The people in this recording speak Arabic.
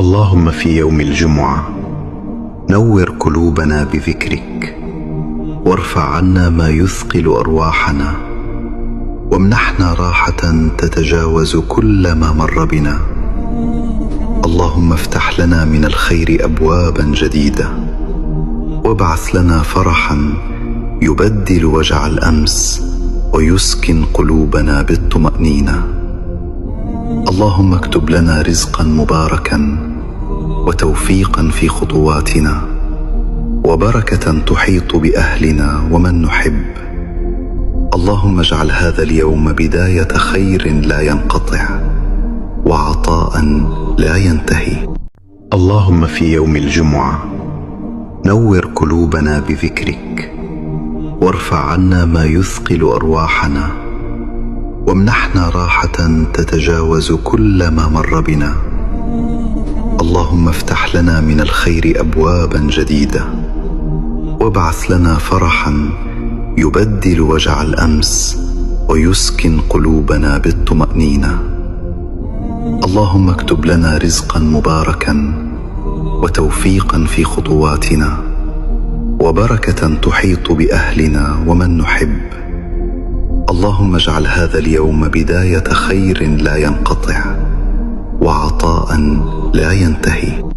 اللهم في يوم الجمعة نور قلوبنا بذكرك، وارفع عنا ما يثقل أرواحنا، وامنحنا راحة تتجاوز كل ما مر بنا. اللهم افتح لنا من الخير أبوابا جديدة، وابعث لنا فرحا يبدل وجع الأمس ويسكن قلوبنا بالطمأنينة. اللهم اكتب لنا رزقا مباركا وتوفيقا في خطواتنا، وبركة تحيط بأهلنا ومن نحب. اللهم اجعل هذا اليوم بداية خير لا ينقطع، وعطاء لا ينتهي. اللهم في يوم الجمعة نور قلوبنا بذكرك، وارفع عنا ما يثقل أرواحنا، وامنحنا راحة تتجاوز كل ما مر بنا. اللهم افتح لنا من الخير أبوابا جديدة، وابعث لنا فرحا يبدل وجع الأمس ويسكن قلوبنا بالطمأنينة. اللهم اكتب لنا رزقا مباركا وتوفيقا في خطواتنا، وبركة تحيط بأهلنا ومن نحب. اللهم اجعل هذا اليوم بداية خير لا ينقطع، وعطاء لا ينتهي.